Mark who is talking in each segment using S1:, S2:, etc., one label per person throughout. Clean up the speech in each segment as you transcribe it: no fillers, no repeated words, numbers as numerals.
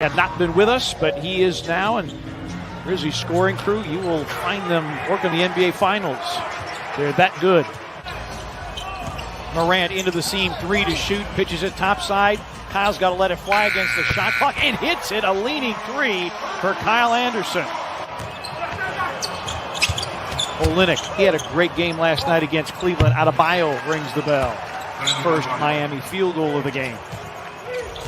S1: Had not been with us, but he is now, and Grizzlies scoring crew. You will find them working the NBA Finals. They're that good. Morant into the seam, three to shoot, pitches it topside. Kyle's got to let it fly against the shot clock and hits it. A leaning three for Kyle Anderson. Olynyk, he had a great game last night against Cleveland. Adebayo rings the bell. First Miami field goal of the game.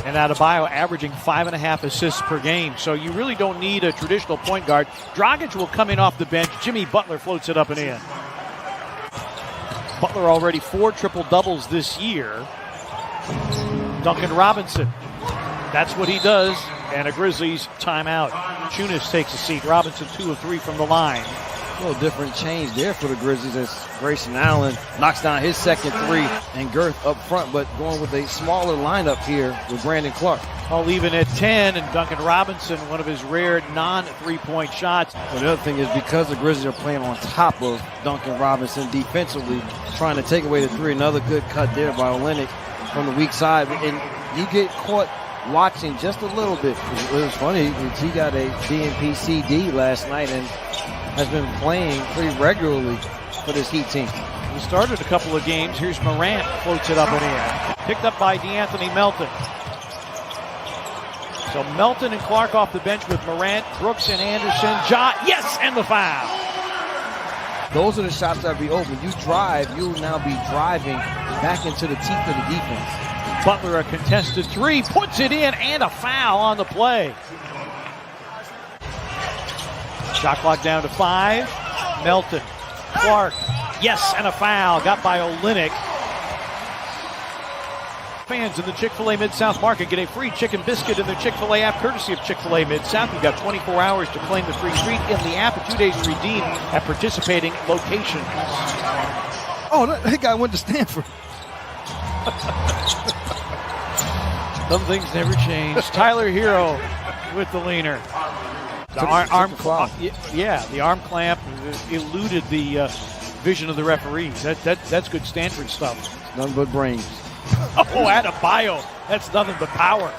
S1: And Adebayo averaging 5.5 assists per game. So you really don't need a traditional point guard. Dragic will come in off the bench. Jimmy Butler floats it up and in. Butler already 4 triple-doubles this year. Duncan Robinson, that's what he does. And a Grizzlies timeout. Chunas takes a seat. Robinson 2 of 3 from the line.
S2: A little different change there for the Grizzlies as Grayson Allen knocks down his second three and Girth up front, but going with a smaller lineup here with Brandon Clark.
S1: All even at 10, and Duncan Robinson, one of his rare non-3-point shots.
S2: Well, the other thing is because the Grizzlies are playing on top of Duncan Robinson defensively, trying to take away the three. Another good cut there by Olynyk from the weak side. And you get caught watching just a little bit. It was funny. He got a DNP CD last night and has been playing pretty regularly for this Heat team.
S1: He started a couple of games. Here's Morant, floats it up and in. Picked up by DeAnthony Melton. So Melton and Clark off the bench with Morant, Brooks and Anderson. Yes, and the foul.
S2: Those are the shots that be open. You drive, you'll now be driving back into the teeth of the defense.
S1: Butler, a contested three, puts it in, and a foul on the play. Shot clock down to 5. Melton, Clark, yes, and a foul. Got by Olynyk. Fans in the Chick-fil-A Mid-South Market get a free chicken biscuit in their Chick-fil-A app, courtesy of Chick-fil-A Mid-South. You've got 24 hours to claim the free treat in the app, and 2 days to redeem at participating locations.
S2: Oh, that guy went to Stanford.
S1: Some things never change. Tyler Hero with the leaner. The arm clamp, the arm clamp eluded the vision of the referees. That's good Stanford stuff.
S2: Nothing but brains.
S1: Oh, Adebayo. That's nothing but power.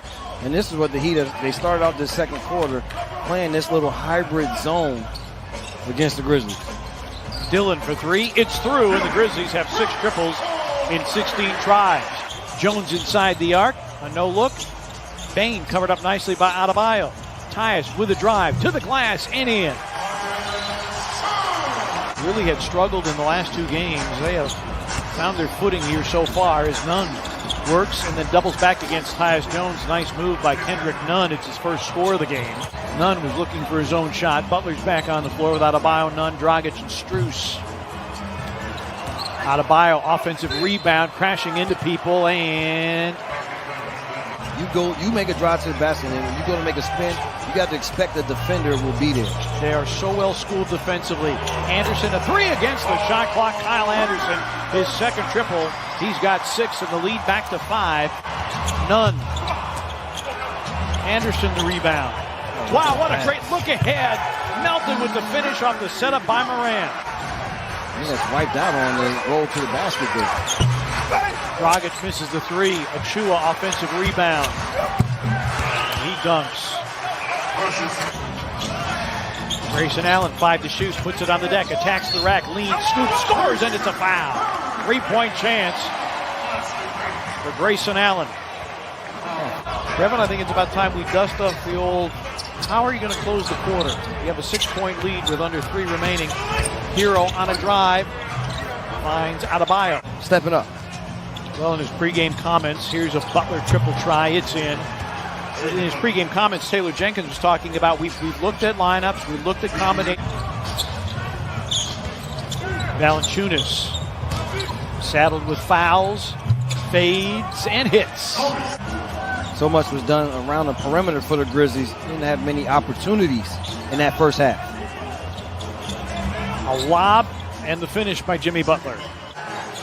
S2: And this is what the Heat, they started out this second quarter playing this little hybrid zone against the Grizzlies.
S1: Dillon for 3. It's through, and the Grizzlies have 6 triples in 16 tries. Jones inside the arc. A no look. Bain covered up nicely by Adebayo. Tyus with a drive to the glass and in. Really had struggled in the last 2 games. They have found their footing here so far as Nunn works and then doubles back against Tyus Jones. Nice move by Kendrick Nunn. It's his first score of the game. Nunn was looking for his own shot. Butler's back on the floor with Adebayo, Nunn, Dragic, and Strus. Adebayo, offensive rebound, crashing into people, and
S2: you make a drive to the basket, and when you go to make a spin, you got to expect the defender will be there. They
S1: are so well schooled defensively. Anderson, a 3 against the shot clock. Kyle Anderson, his second triple. He's got 6 and the lead back to 5. Nunn. Anderson the rebound. Wow, what a great look ahead. Melton with the finish off the setup by Morant.
S2: He gets wiped out on the roll to the basket there.
S1: Dragic misses the 3. Achua offensive rebound. He dunks. Grayson Allen, 5 to shoot, puts it on the deck, attacks the rack, leans, scoops, scores, and it's a foul. 3-point chance for Grayson Allen. Kevin, I think it's about time we dust off the old, how are you going to close the quarter? You have a 6-point lead with under 3 remaining. Hero on a drive, finds Adebayo.
S2: Stepping up.
S1: Well, in his pregame comments, here's a Butler triple try. It's in. In his pregame comments, Taylor Jenkins was talking about we've looked at lineups, we've looked at combinations. Valanciunas saddled with fouls, fades, and hits.
S2: So much was done around the perimeter for the Grizzlies. Didn't have many opportunities in that first half.
S1: A lob and the finish by Jimmy Butler.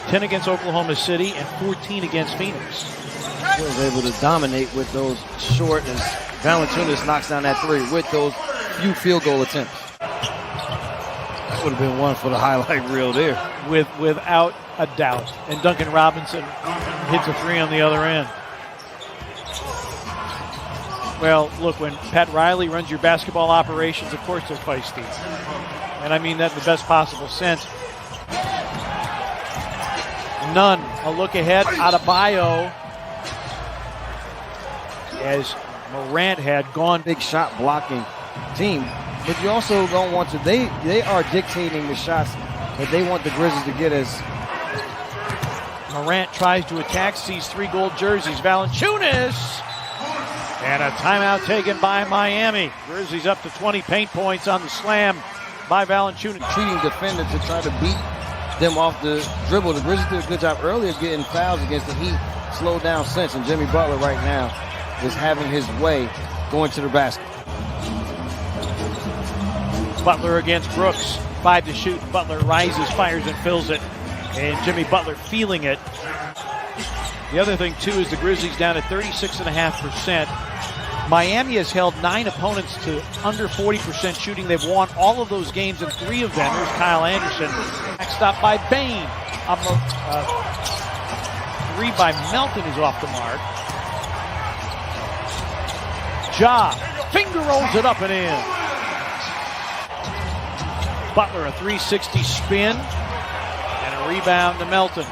S1: 10 against Oklahoma City and 14 against Phoenix.
S2: He was able to dominate with those short, as Valanciunas knocks down that 3 with those few field goal attempts. That would have been one for the highlight reel there.
S1: Without a doubt. And Duncan Robinson hits a 3 on the other end. Well, look, when Pat Riley runs your basketball operations, of course they're feisty. And I mean that in the best possible sense. None. A look ahead out of Bio. As Morant had gone.
S2: Big shot blocking team. But you also don't want to, they are dictating the shots that they want the Grizzlies to get as.
S1: Morant tries to attack, sees 3 gold jerseys. Valanciunas! And a timeout taken by Miami. Grizzlies up to 20 paint points on the slam by Valanciunas.
S2: Treating defenders to try to beat them off the dribble. The Grizzlies did a good job earlier getting fouls against the Heat. Slowed down since, and Jimmy Butler right now is having his way going to the basket.
S1: Butler against Brooks. 5 to shoot. Butler rises, fires, and fills it. And Jimmy Butler feeling it. The other thing, too, is the Grizzlies down at 36.5%. Miami has held 9 opponents to under 40% shooting. They've won all of those games, and 3 of them. Here's Kyle Anderson. Backstop by Bain. 3 by Melton is off the mark. Ja finger rolls it up and in. Butler a 360 spin and a rebound to Melton.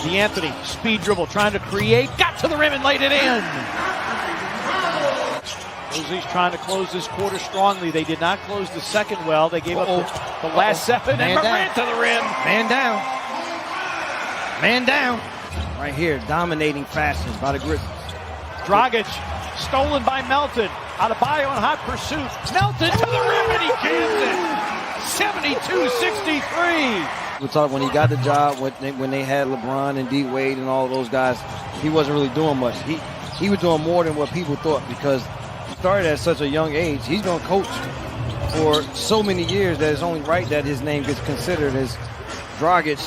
S1: DeAnthony, speed dribble, trying to create, got to the rim and laid it in. Grizzlies trying to close this quarter strongly. They did not close the second well. They gave up the last 7, and Morant to the rim.
S2: Man down. Man down. Right here, dominating fastness by the Grizzlies.
S1: Dragic, stolen by Melton. Adebayo in hot pursuit. Melton to the rim, and he jams it. 72-63.
S2: We talked when he got the job, when they had LeBron and D Wade and all those guys, he wasn't really doing much. He was doing more than what people thought because he started at such a young age. He's going to coach for so many years that it's only right that his name gets considered as Dragic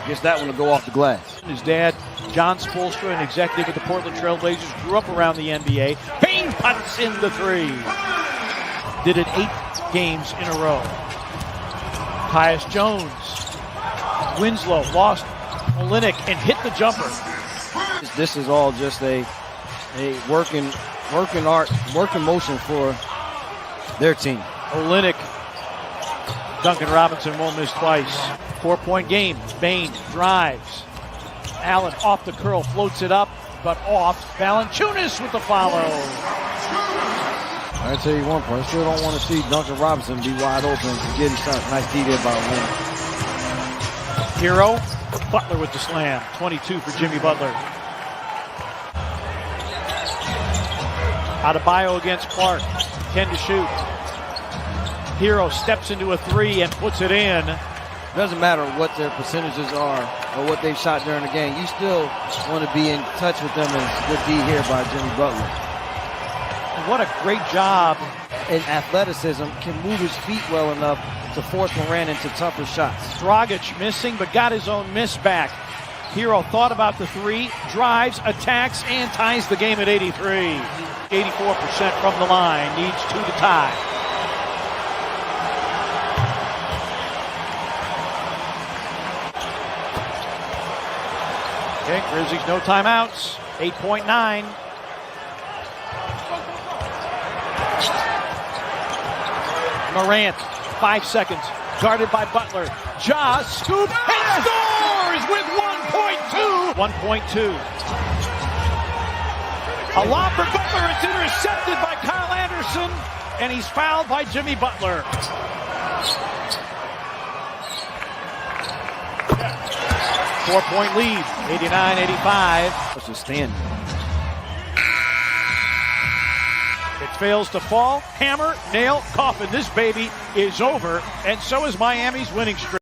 S2: gets that one to go off the glass.
S1: His dad, John Spoelstra, an executive with the Portland Trail Blazers, grew up around the NBA. Bain puts in the 3. Did it 8 games in a row. Tyus Jones. Winslow lost Olynyk and hit the jumper.
S2: This is all just a working motion for their team.
S1: Olynyk, Duncan Robinson won't miss twice. 4-point game. Bain drives. Allen off the curl, floats it up, but off. Valanciunas with the follow.
S2: I tell you one point, I still don't want to see Duncan Robinson be wide open and get his shot. Nice D there by Olynyk.
S1: Hero, Butler with the slam. 22 for Jimmy Butler. Adebayo against Clark. 10 to shoot. Hero steps into a 3 and puts it in.
S2: Doesn't matter what their percentages are or what they've shot during the game. You still want to be in touch with them, and it's good D here by Jimmy Butler.
S1: What a great job.
S2: And athleticism, can move his feet well enough to force Morant into tougher shots.
S1: Dragic missing, but got his own miss back. Hero thought about the 3, drives, attacks, and ties the game at 83. 84% from the line, needs 2 to tie. Okay, Grizzlies no timeouts, 8.9. Morant, 5 seconds, guarded by Butler. Ja scoop and scores with 1.2. 1.2. A lob for Butler. It's intercepted by Kyle Anderson, and he's fouled by Jimmy Butler. Four-point lead, 89-85.
S2: What's the standing?
S1: It fails to fall. Hammer, nail, coffin. This baby is over, and so is Miami's winning streak.